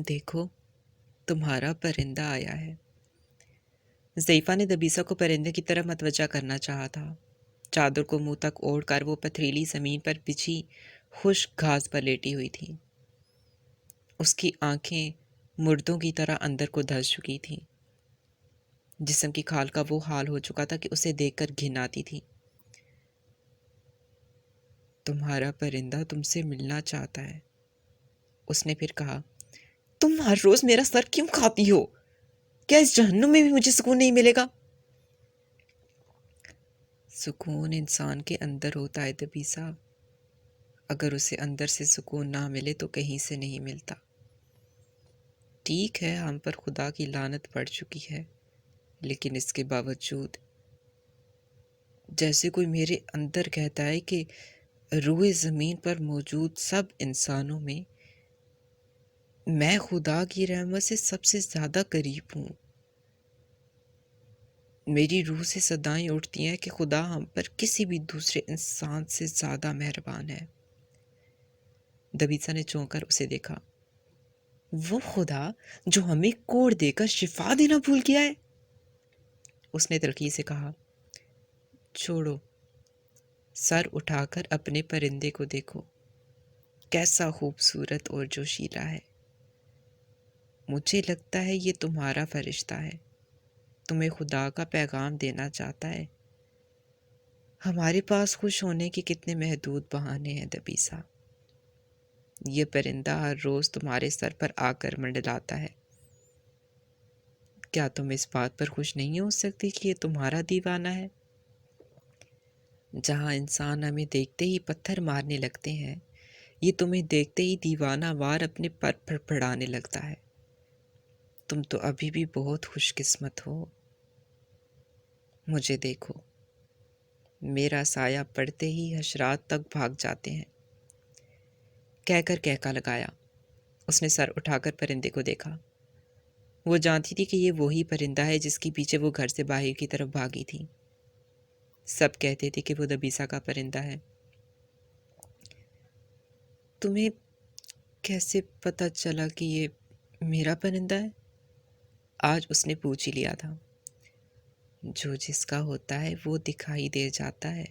دیکھو، تمہارا پرندہ آیا ہے۔ ضعیفہ نے دبیسا کو پرندے کی طرف متوجہ کرنا چاہا تھا۔ چادر کو منہ تک اوڑھ کر وہ پتھریلی زمین پر بچھی خشک گھاس پر لیٹی ہوئی تھی۔ اس کی آنکھیں مردوں کی طرح اندر کو دھس چکی تھیں۔ جسم کی کھال کا وہ حال ہو چکا تھا کہ اسے دیکھ کر گھن آتی تھی۔ تمہارا پرندہ تم سے ملنا چاہتا ہے، اس نے پھر کہا۔ تم ہر روز میرا سر کیوں کھاتی ہو؟ کیا اس جہنم میں بھی مجھے سکون نہیں ملے گا؟ سکون انسان کے اندر ہوتا ہے دبیسا۔ اگر اسے اندر سے سکون نہ ملے تو کہیں سے نہیں ملتا۔ ٹھیک ہے، ہم پر خدا کی لعنت پڑ چکی ہے، لیکن اس کے باوجود جیسے کوئی میرے اندر کہتا ہے کہ روئے زمین پر موجود سب انسانوں میں میں خدا کی رحمت سے سب سے زیادہ قریب ہوں۔ میری روح سے صدائیں اٹھتی ہیں کہ خدا ہم پر کسی بھی دوسرے انسان سے زیادہ مہربان ہے۔ دبیسا نے چونک کر اسے دیکھا۔ وہ خدا جو ہمیں کوڑ دے کر شفا دینا بھول گیا ہے؟ اس نے تلخی سے کہا۔ چھوڑو، سر اٹھا کر اپنے پرندے کو دیکھو، کیسا خوبصورت اور جوشیلا ہے۔ مجھے لگتا ہے یہ تمہارا فرشتہ ہے، تمہیں خدا کا پیغام دینا چاہتا ہے۔ ہمارے پاس خوش ہونے کے کتنے محدود بہانے ہیں دبیسا۔ یہ پرندہ ہر روز تمہارے سر پر آ کر منڈلاتا ہے۔ کیا تم اس بات پر خوش نہیں ہو سکتی کہ یہ تمہارا دیوانہ ہے؟ جہاں انسان ہمیں دیکھتے ہی پتھر مارنے لگتے ہیں، یہ تمہیں دیکھتے ہی دیوانہ وار اپنے پر پھڑپھڑانے لگتا ہے۔ تم تو ابھی بھی بہت خوش قسمت ہو۔ مجھے دیکھو، میرا سایہ پڑتے ہی حشرات تک بھاگ جاتے ہیں۔ کہہ کر کہکا لگایا۔ اس نے سر اٹھا کر پرندے کو دیکھا۔ وہ جانتی تھی کہ یہ وہی پرندہ ہے جس کے پیچھے وہ گھر سے باہر کی طرف بھاگی تھی۔ سب کہتے تھے کہ وہ دبیسا کا پرندہ ہے۔ تمہیں کیسے پتہ چلا کہ یہ میرا پرندہ ہے؟ آج اس نے پوچھ ہی لیا تھا۔ جو جس کا ہوتا ہے وہ دکھائی دے جاتا ہے۔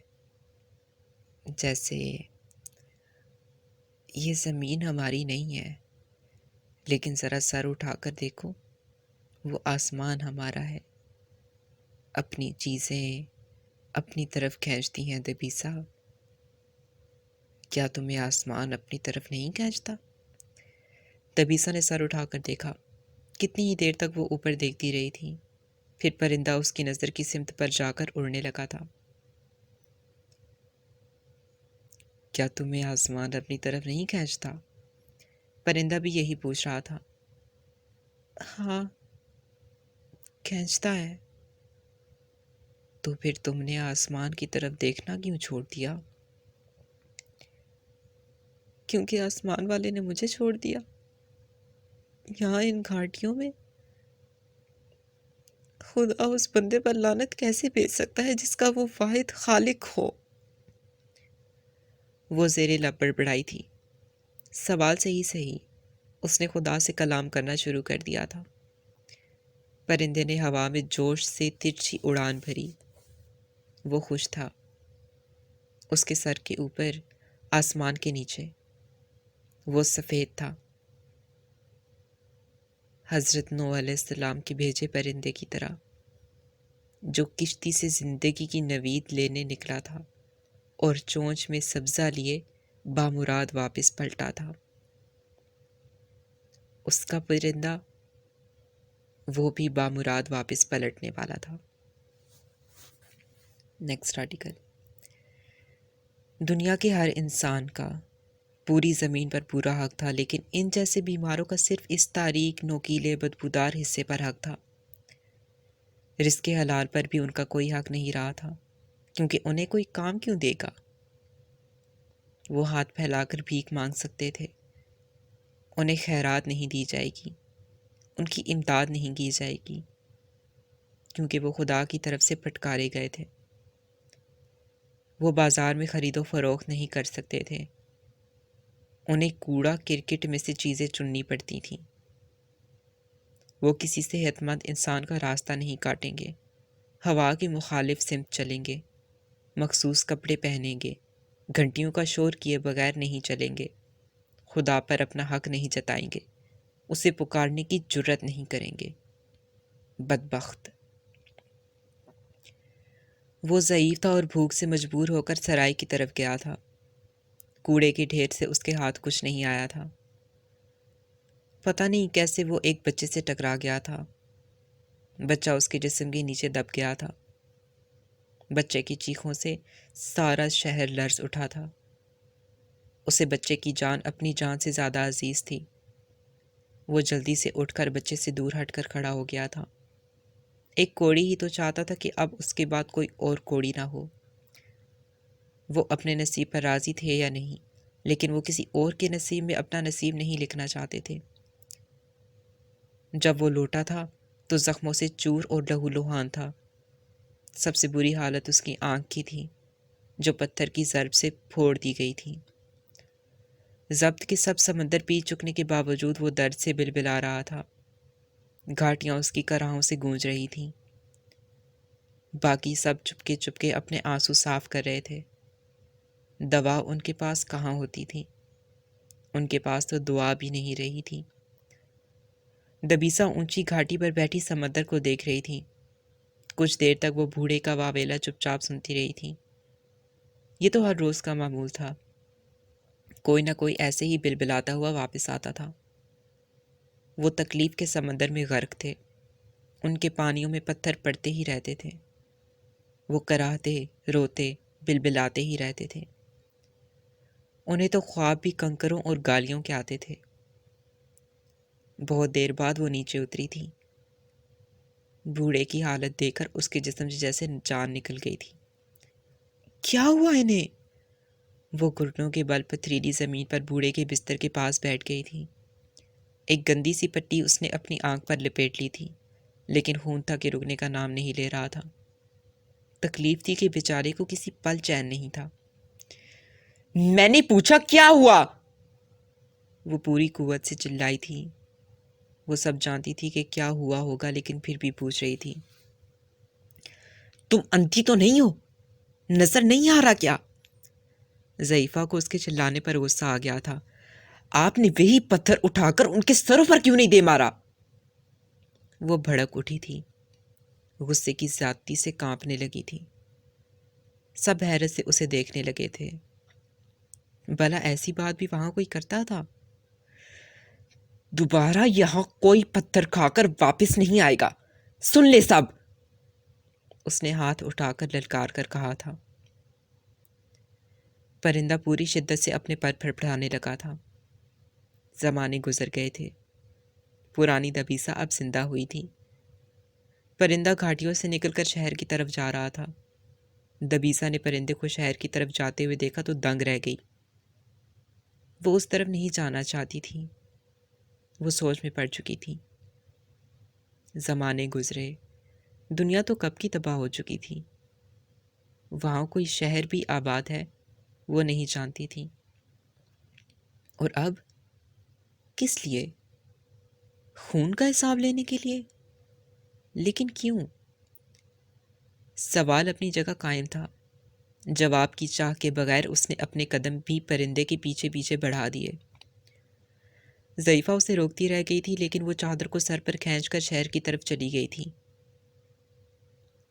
جیسے یہ زمین ہماری نہیں ہے، لیکن ذرا سر اٹھا کر دیکھو، وہ آسمان ہمارا ہے۔ اپنی چیزیں اپنی طرف کھینچتی ہیں دبیسا۔ کیا تمہیں آسمان اپنی طرف نہیں کھینچتا؟ دبیسا نے سر اٹھا کر دیکھا۔ کتنی ہی دیر تک وہ اوپر دیکھتی رہی تھی، پھر پرندہ اس کی نظر کی سمت پر جا کر اڑنے لگا تھا۔ کیا تمہیں آسمان اپنی طرف نہیں کھینچتا؟ پرندہ بھی یہی پوچھ رہا تھا۔ ہاں، کھینچتا ہے۔ تو پھر تم نے آسمان کی طرف دیکھنا کیوں چھوڑ دیا؟ کیونکہ آسمان والے نے مجھے چھوڑ دیا۔ یہاں ان گھاٹیوں میں خدا اس بندے پر لعنت کیسے بھیج سکتا ہے جس کا وہ واحد خالق ہو؟ وہ زیر لب بڑبڑائی تھی۔ سوال سے ہی صحیح، اس نے خدا سے کلام کرنا شروع کر دیا تھا۔ پرندے نے ہوا میں جوش سے ترچھی اڑان بھری۔ وہ خوش تھا۔ اس کے سر کے اوپر، آسمان کے نیچے، وہ سفید تھا، حضرت نوح علیہ السلام کے بھیجے پرندے کی طرح، جو کشتی سے زندگی کی نوید لینے نکلا تھا اور چونچ میں سبزہ لیے بامراد واپس پلٹا تھا۔ اس کا پرندہ وہ بھی بامراد واپس پلٹنے والا تھا۔ Next article. دنیا کے ہر انسان کا پوری زمین پر پورا حق تھا، لیکن ان جیسے بیماروں کا صرف اس تاریک، نوکیلے، بدبودار حصے پر حق تھا۔ رزق حلال پر بھی ان کا کوئی حق نہیں رہا تھا، کیونکہ انہیں کوئی کام کیوں دے گا؟ وہ ہاتھ پھیلا کر بھیک مانگ سکتے تھے۔ انہیں خیرات نہیں دی جائے گی، ان کی امداد نہیں کی جائے گی، کیونکہ وہ خدا کی طرف سے پھٹکارے گئے تھے۔ وہ بازار میں خرید و فروخت نہیں کر سکتے تھے۔ انہیں کوڑا کرکٹ میں سے چیزیں چننی پڑتی تھیں۔ وہ کسی صحت مند انسان کا راستہ نہیں کاٹیں گے، ہوا کی مخالف سمت چلیں گے، مخصوص کپڑے پہنیں گے، گھنٹیوں کا شور کیے بغیر نہیں چلیں گے، خدا پر اپنا حق نہیں جتائیں گے، اسے پکارنے کی جرت نہیں کریں گے۔ بدبخت! وہ ضعیف تھا اور بھوک سے مجبور ہو کر سرائی کی طرف گیا تھا۔ کوڑے کے ڈھیر سے اس کے ہاتھ کچھ نہیں آیا تھا۔ پتہ نہیں کیسے وہ ایک بچے سے ٹکرا گیا تھا۔ بچہ اس کے جسم کے نیچے دب گیا تھا۔ بچے کی چیخوں سے سارا شہر لرز اٹھا تھا۔ اسے بچے کی جان اپنی جان سے زیادہ عزیز تھی۔ وہ جلدی سے اٹھ کر بچے سے دور ہٹ کر کھڑا ہو گیا تھا۔ ایک کوڑی ہی تو چاہتا تھا کہ اب اس کے بعد کوئی اور کوڑی نہ ہو۔ وہ اپنے نصیب پر راضی تھے یا نہیں، لیکن وہ کسی اور کے نصیب میں اپنا نصیب نہیں لکھنا چاہتے تھے۔ جب وہ لوٹا تھا تو زخموں سے چور اور لہو لہان تھا۔ سب سے بری حالت اس کی آنکھ کی تھی، جو پتھر کی ضرب سے پھوڑ دی گئی تھی۔ ضبط کے سب سمندر پی چکنے کے باوجود وہ درد سے بلبلا رہا تھا۔ گھاٹیاں اس کی کراہوں سے گونج رہی تھیں۔ باقی سب چپکے چپکے اپنے آنسو صاف کر رہے تھے۔ دوا ان کے پاس کہاں ہوتی تھی؟ ان کے پاس تو دعا بھی نہیں رہی تھی۔ دبیسا اونچی گھاٹی پر بیٹھی سمندر کو دیکھ رہی تھی۔ کچھ دیر تک وہ بوڑھے کا واویلا چپ چاپ سنتی رہی تھی۔ یہ تو ہر روز کا معمول تھا۔ کوئی نہ کوئی ایسے ہی بلبلاتا ہوا واپس آتا تھا۔ وہ تکلیف کے سمندر میں غرق تھے۔ ان کے پانیوں میں پتھر پڑتے ہی رہتے تھے۔ وہ کراہتے، روتے، بلبلاتے ہی رہتے تھے۔ انہیں تو خواب بھی کنکروں اور گالیوں کے آتے تھے۔ بہت دیر بعد وہ نیچے اتری تھی۔ بوڑھے کی حالت دیکھ کر اس کے جسم سے جیسے جان نکل گئی تھی۔ کیا ہوا انہیں؟ وہ گھٹنوں کے بل پتھریلی زمین پر بوڑھے کے بستر کے پاس بیٹھ گئی تھی۔ ایک گندی سی پٹی اس نے اپنی آنکھ پر لپیٹ لی تھی، لیکن خون تھا کہ رکنے کا نام نہیں لے رہا تھا۔ تکلیف تھی کہ بیچارے کو کسی پل چین نہیں تھا۔ میں نے پوچھا کیا ہوا؟ وہ پوری قوت سے چلائی تھی۔ وہ سب جانتی تھی کہ کیا ہوا ہوگا، لیکن پھر بھی پوچھ رہی تھی۔ تم اندھی تو نہیں ہو؟ نظر نہیں آ رہا کیا؟ ضعیفہ کو اس کے چلانے پر غصہ آ گیا تھا۔ آپ نے وہی پتھر اٹھا کر ان کے سروں پر کیوں نہیں دے مارا؟ وہ بھڑک اٹھی تھی، غصے کی زیادتی سے کانپنے لگی تھی۔ سب حیرت سے اسے دیکھنے لگے تھے۔ بھلا ایسی بات بھی وہاں کوئی کرتا تھا؟ دوبارہ یہاں کوئی پتھر کھا کر واپس نہیں آئے گا، سن لے سب، اس نے ہاتھ اٹھا کر للکار کر کہا تھا۔ پرندہ پوری شدت سے اپنے پر پھڑپڑانے لگا تھا۔ زمانے گزر گئے تھے۔ پرانی دبیسا اب زندہ ہوئی تھی۔ پرندہ گھاٹیوں سے نکل کر شہر کی طرف جا رہا تھا۔ دبیسا نے پرندے کو شہر کی طرف جاتے ہوئے دیکھا تو دنگ رہ گئی۔ وہ اس طرف نہیں جانا چاہتی تھی۔ وہ سوچ میں پڑ چکی تھی۔ زمانے گزرے، دنیا تو کب کی تباہ ہو چکی تھی۔ وہاں کوئی شہر بھی آباد ہے وہ نہیں جانتی تھی۔ اور اب کس لیے؟ خون کا حساب لینے کے لیے؟ لیکن کیوں؟ سوال اپنی جگہ قائم تھا۔ جواب کی چاہ کے بغیر اس نے اپنے قدم بھی پرندے کے پیچھے پیچھے بڑھا دیے۔ ضعیفہ اسے روکتی رہ گئی تھی، لیکن وہ چادر کو سر پر کھینچ کر شہر کی طرف چلی گئی تھی۔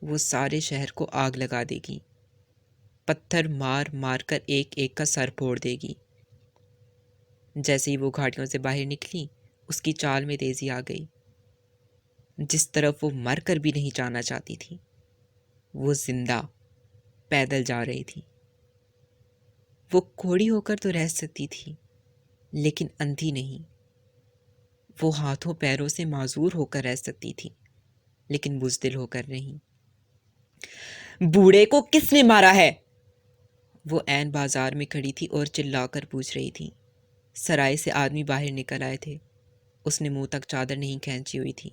وہ سارے شہر کو آگ لگا دے گی، پتھر مار مار کر ایک ایک کا سر پھوڑ دے گی۔ جیسے ہی وہ گھاٹیوں سے باہر نکلی، اس کی چال میں تیزی آ گئی۔ جس طرف وہ مر کر بھی نہیں جانا چاہتی تھی، وہ زندہ پیدل جا رہی تھی۔ وہ کوڑی ہو کر تو رہ سکتی تھی، لیکن اندھی نہیں۔ وہ ہاتھوں پیروں سے معذور ہو کر رہ سکتی تھی، لیکن بزدل ہو کر نہیں۔ بوڑھے کو کس نے مارا ہے؟ وہ عین بازار میں کھڑی تھی اور چلا کر پوچھ رہی تھی۔ سرائے سے آدمی باہر نکل آئے تھے۔ اس نے منہ تک چادر نہیں کھینچی ہوئی تھی۔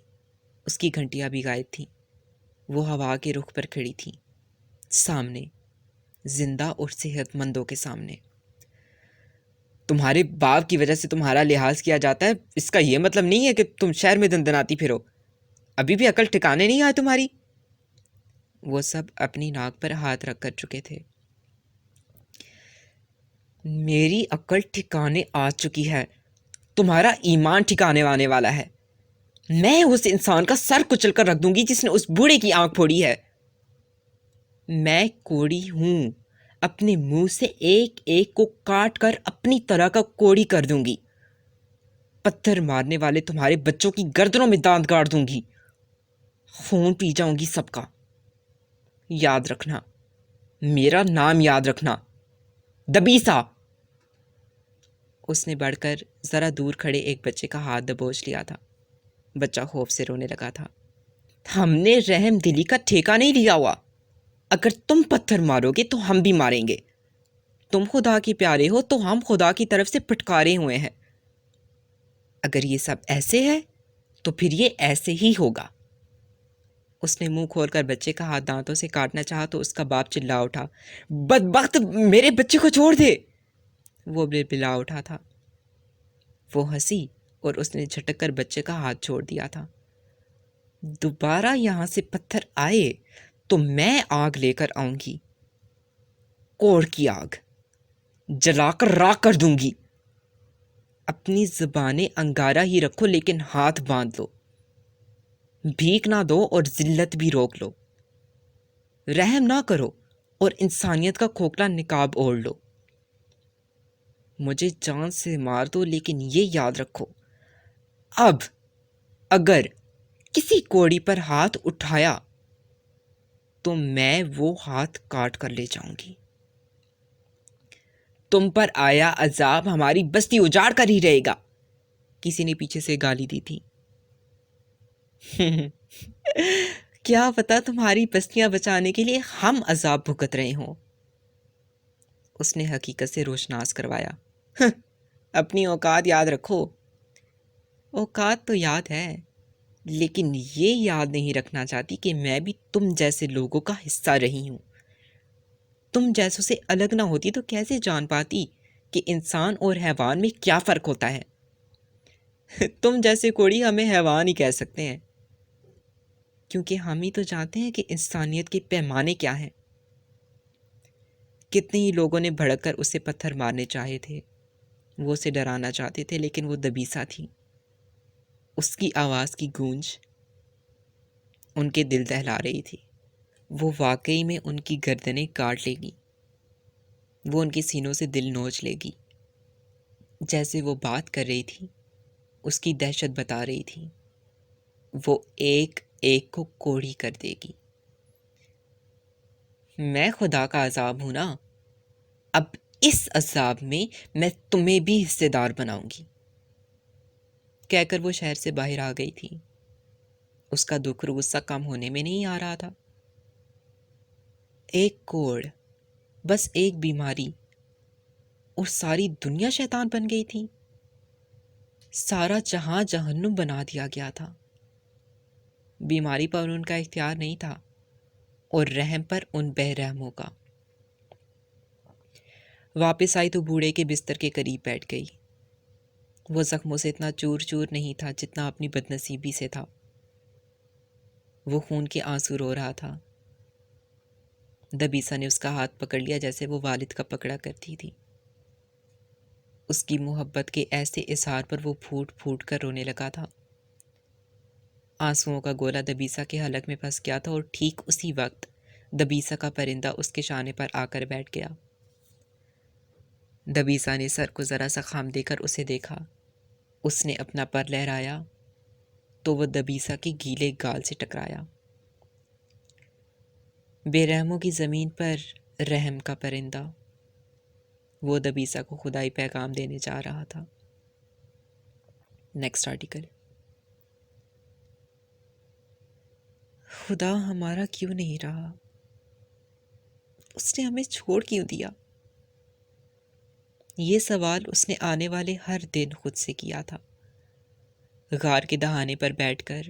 اس کی گھنٹیاں بھی غائب تھیں۔ وہ ہوا کے رخ پر کھڑی تھی، سامنے، زندہ اور صحت مندوں کے سامنے۔ تمہارے باپ کی وجہ سے تمہارا لحاظ کیا جاتا ہے، اس کا یہ مطلب نہیں ہے کہ تم شہر میں دندناتی پھرو، ابھی بھی عقل ٹھکانے نہیں آئے تمہاری۔ وہ سب اپنی ناک پر ہاتھ رکھ کر چکے تھے۔ میری عقل ٹھکانے آ چکی ہے، تمہارا ایمان ٹھکانے آنے والا ہے۔ میں اس انسان کا سر کچل کر رکھ دوں گی جس نے اس بوڑھے کی آنکھ پھوڑی ہے۔ میں کوڑی ہوں، اپنے منہ سے ایک ایک کو کاٹ کر اپنی طرح کا کوڑی کر دوں گی۔ پتھر مارنے والے تمہارے بچوں کی گردنوں میں دانت گاڑ دوں گی، خون پی جاؤں گی سب کا۔ یاد رکھنا، میرا نام یاد رکھنا، دبیسا۔ اس نے بڑھ کر ذرا دور کھڑے ایک بچے کا ہاتھ دبوچ لیا تھا۔ بچہ خوف سے رونے لگا تھا۔ ہم نے رحم دلی کا ٹھیکہ نہیں لیا ہوا، اگر تم پتھر مارو گے تو ہم بھی ماریں گے۔ تم خدا کے پیارے ہو تو ہم خدا کی طرف سے پھٹکارے ہوئے ہیں۔ اگر یہ سب ایسے ہے تو پھر یہ ایسے ہی ہوگا۔ اس نے منہ کھول کر بچے کا ہاتھ دانتوں سے کاٹنا چاہا تو اس کا باپ چلا اٹھا، بدبخت، میرے بچے کو چھوڑ دے۔ وہ بلا اٹھا تھا۔ وہ ہنسی اور اس نے جھٹک کر بچے کا ہاتھ چھوڑ دیا تھا۔ دوبارہ یہاں سے پتھر آئے تو میں آگ لے کر آؤں گی، کوڑ کی آگ، جلا کر راکھ کر دوں گی۔ اپنی زبانیں انگارہ ہی رکھو لیکن ہاتھ باندھ لو، بھیک نہ دو اور ذلت بھی روک لو۔ رحم نہ کرو اور انسانیت کا کھوکھلا نقاب اوڑھ لو۔ مجھے جان سے مار دو لیکن یہ یاد رکھو، اب اگر کسی کوڑی پر ہاتھ اٹھایا تو میں وہ ہاتھ کاٹ کر لے جاؤں گی۔ تم پر آیا عذاب ہماری بستی اجاڑ کر ہی رہے گا، کسی نے پیچھے سے گالی دی تھی۔ کیا پتا تمہاری بستیاں بچانے کے لیے ہم عذاب بھگت رہے ہوں۔ اس نے حقیقت سے روشناس کروایا۔ اپنی اوقات یاد رکھو۔ اوقات تو یاد ہے، لیکن یہ یاد نہیں رکھنا چاہتی کہ میں بھی تم جیسے لوگوں کا حصہ رہی ہوں۔ تم جیسوں سے الگ نہ ہوتی تو کیسے جان پاتی کہ انسان اور حیوان میں کیا فرق ہوتا ہے۔ تم جیسے کوڑی ہمیں حیوان ہی کہہ سکتے ہیں، کیونکہ ہم ہی تو جانتے ہیں کہ انسانیت کے پیمانے کیا ہیں۔ کتنے ہی لوگوں نے بھڑک کر اسے پتھر مارنے چاہے تھے، وہ اسے ڈرانا چاہتے تھے، لیکن وہ دبیسا تھی۔ اس کی آواز کی گونج ان کے دل دہلا رہی تھی۔ وہ واقعی میں ان کی گردنیں کاٹ لے گی، وہ ان کے سینوں سے دل نوچ لے گی۔ جیسے وہ بات کر رہی تھی، اس کی دہشت بتا رہی تھی، وہ ایک ایک کو کوڑی کر دے گی۔ میں خدا کا عذاب ہوں نا، اب اس عذاب میں میں تمہیں بھی حصے دار بناؤں گی۔ کہہ کر وہ شہر سے باہر آ گئی تھی۔ اس کا دکھ اور غصہ کم ہونے میں نہیں آ رہا تھا۔ ایک کوڑ، بس ایک بیماری، اور ساری دنیا شیطان بن گئی تھی۔ سارا جہاں جہنم بنا دیا گیا تھا۔ بیماری پر ان کا اختیار نہیں تھا اور رحم پر ان بے رحموں کا۔ واپس آئی تو بوڑھے کے بستر کے قریب بیٹھ گئی۔ وہ زخموں سے اتنا چور چور نہیں تھا جتنا اپنی بدنصیبی سے تھا۔ وہ خون کے آنسو رو رہا تھا۔ دبیسا نے اس کا ہاتھ پکڑ لیا جیسے وہ والد کا پکڑا کرتی تھی۔ اس کی محبت کے ایسے اظہار پر وہ پھوٹ پھوٹ کر رونے لگا تھا۔ آنسوؤں کا گولا دبیسا کے حلق میں پھنس گیا تھا اور ٹھیک اسی وقت دبیسا کا پرندہ اس کے شانے پر آ کر بیٹھ گیا۔ دبیسا نے سر کو ذرا سا خم دے کر اسے دیکھا۔ اس نے اپنا پر لہرایا تو وہ دبیسا کے گیلے گال سے ٹکرایا۔ بے رحموں کی زمین پر رحم کا پرندہ، وہ دبیسا کو خدائی پیغام دینے جا رہا تھا۔ Next article. خدا ہمارا کیوں نہیں رہا؟ اس نے ہمیں چھوڑ کیوں دیا؟ یہ سوال اس نے آنے والے ہر دن خود سے کیا تھا۔ غار کے دہانے پر بیٹھ کر،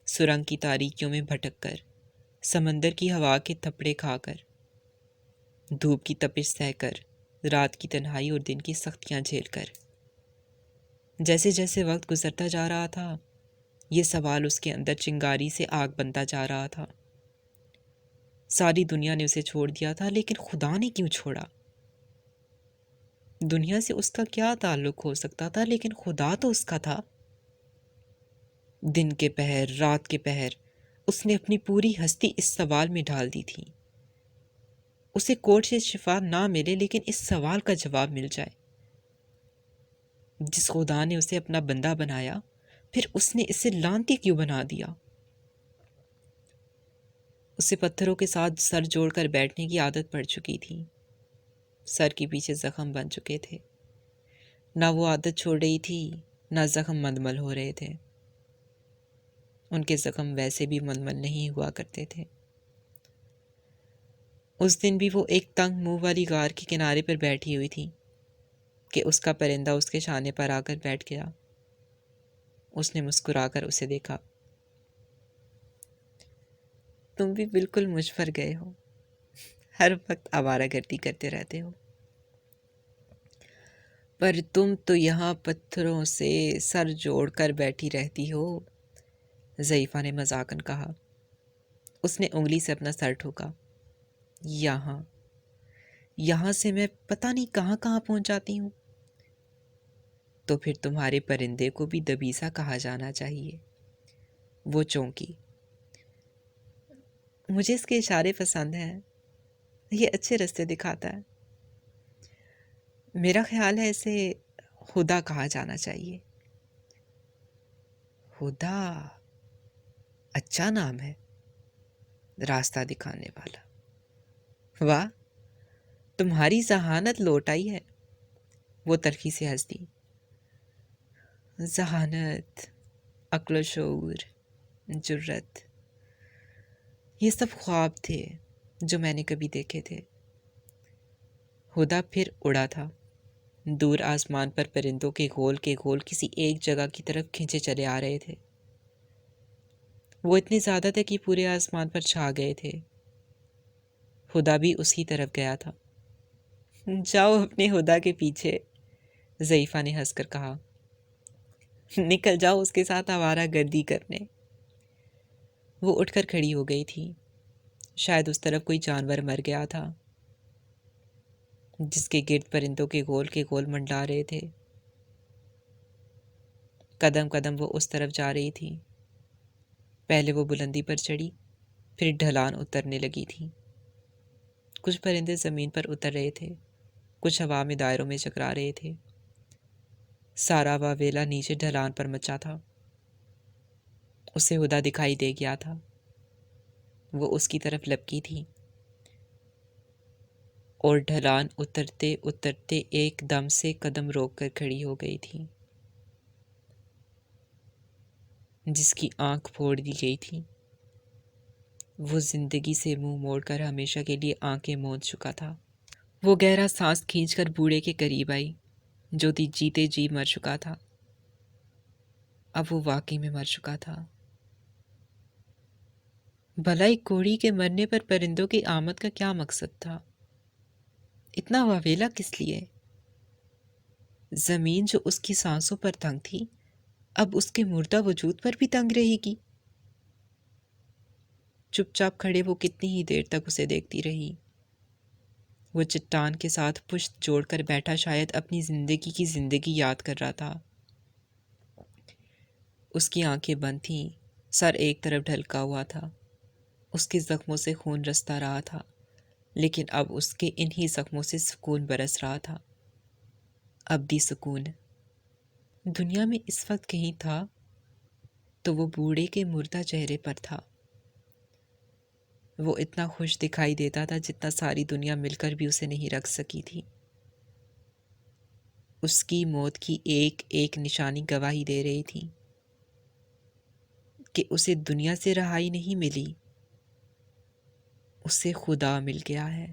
سرنگ کی تاریکیوں میں بھٹک کر، سمندر کی ہوا کے تھپڑے کھا کر، دھوپ کی تپش سہ کر، رات کی تنہائی اور دن کی سختیاں جھیل کر۔ جیسے جیسے وقت گزرتا جا رہا تھا، یہ سوال اس کے اندر چنگاری سے آگ بنتا جا رہا تھا۔ ساری دنیا نے اسے چھوڑ دیا تھا، لیکن خدا نے کیوں چھوڑا؟ دنیا سے اس کا کیا تعلق ہو سکتا تھا، لیکن خدا تو اس کا تھا۔ دن کے پہر، رات کے پہر، اس نے اپنی پوری ہستی اس سوال میں ڈال دی تھی۔ اسے کوڑ سے شفا نہ ملے، لیکن اس سوال کا جواب مل جائے۔ جس خدا نے اسے اپنا بندہ بنایا، پھر اس نے اسے لعنتی کیوں بنا دیا؟ اسے پتھروں کے ساتھ سر جوڑ کر بیٹھنے کی عادت پڑ چکی تھی۔ سر کے پیچھے زخم بن چکے تھے۔ نہ وہ عادت چھوڑ رہی تھی، نہ زخم مندمل ہو رہے تھے۔ ان کے زخم ویسے بھی مندمل نہیں ہوا کرتے تھے۔ اس دن بھی وہ ایک تنگ منہ والی غار کے کنارے پر بیٹھی ہوئی تھی کہ اس کا پرندہ اس کے شانے پر آ کر بیٹھ گیا۔ اس نے مسکرا کر اسے دیکھا۔ تم بھی بالکل مجھ پر گئے ہو، ہر وقت آوارہ گردی کرتے رہتے ہو، پر تم تو یہاں پتھروں سے سر جوڑ کر بیٹھی رہتی ہو، ضعیفہ نے مذاقاً کہا۔ اس نے انگلی سے اپنا سر ٹھوکا۔ یہاں سے میں پتہ نہیں کہاں کہاں پہنچ جاتی ہوں۔ تو پھر تمہارے پرندے کو بھی دبیسا کہا جانا چاہیے۔ وہ چونکی۔ مجھے اس کے اشارے پسند ہیں، یہ اچھے رستے دکھاتا ہے۔ میرا خیال ہے اسے خدا کہا جانا چاہیے۔ خدا اچھا نام ہے، راستہ دکھانے والا۔ واہ، تمہاری ذہانت لوٹ آئی ہے، وہ تلخی سے ہنس دی۔ ذہانت، عقل و شعور، جرت، یہ سب خواب تھے جو میں نے کبھی دیکھے تھے۔ خدا پھر اڑا تھا۔ دور آسمان پر پرندوں کے گول کسی ایک جگہ کی طرف کھینچے چلے آ رہے تھے۔ وہ اتنے زیادہ تھے کہ پورے آسمان پر چھا گئے تھے۔ خدا بھی اسی طرف گیا تھا۔ جاؤ اپنے خدا کے پیچھے، ضعیفہ نے ہنس کر کہا۔ نکل جاؤ اس کے ساتھ آوارہ گردی کرنے۔ وہ اٹھ کر کھڑی ہو گئی تھی۔ شاید اس طرف کوئی جانور مر گیا تھا جس کے گرد پرندوں کے گول منڈلا رہے تھے۔ قدم قدم وہ اس طرف جا رہی تھی۔ پہلے وہ بلندی پر چڑھی، پھر ڈھلان اترنے لگی تھی۔ کچھ پرندے زمین پر اتر رہے تھے، کچھ ہوا میں دائروں میں چکرا رہے تھے۔ سارا واویلا نیچے ڈھلان پر مچا تھا۔ اسے خدا دکھائی دے گیا تھا۔ وہ اس کی طرف لپکی تھی اور ڈھلان اترتے اترتے ایک دم سے قدم روک کر کھڑی ہو گئی تھی۔ جس کی آنکھ پھوڑ دی گئی تھی، وہ زندگی سے منہ موڑ کر ہمیشہ کے لیے آنکھیں موند چکا تھا۔ وہ گہرا سانس کھینچ کر بوڑھے کے قریب آئی جو جیتے جی مر چکا تھا۔ اب وہ واقعی میں مر چکا تھا۔ بھلا ایک کوڑی کے مرنے پر پرندوں کی آمد کا کیا مقصد تھا؟ اتنا واویلا کس لیے؟ زمین جو اس کی سانسوں پر تنگ تھی، اب اس کے مردہ وجود پر بھی تنگ رہے گی۔ چپ چاپ کھڑے وہ کتنی ہی دیر تک اسے دیکھتی رہی۔ وہ چٹان کے ساتھ پشت جوڑ کر بیٹھا شاید اپنی زندگی کی زندگی یاد کر رہا تھا۔ اس کی آنکھیں بند تھیں، سر ایک طرف ڈھلکا ہوا تھا۔ اس کے زخموں سے خون رستا رہا تھا، لیکن اب اس کے انہی زخموں سے سکون برس رہا تھا، ابدی سکون۔ دنیا میں اس وقت کہیں تھا تو وہ بوڑھے کے مردہ چہرے پر تھا۔ وہ اتنا خوش دکھائی دیتا تھا جتنا ساری دنیا مل کر بھی اسے نہیں رکھ سکی تھی۔ اس کی موت کی ایک ایک نشانی گواہی دے رہی تھی کہ اسے دنیا سے رہائی نہیں ملی، اسے خدا مل گیا ہے۔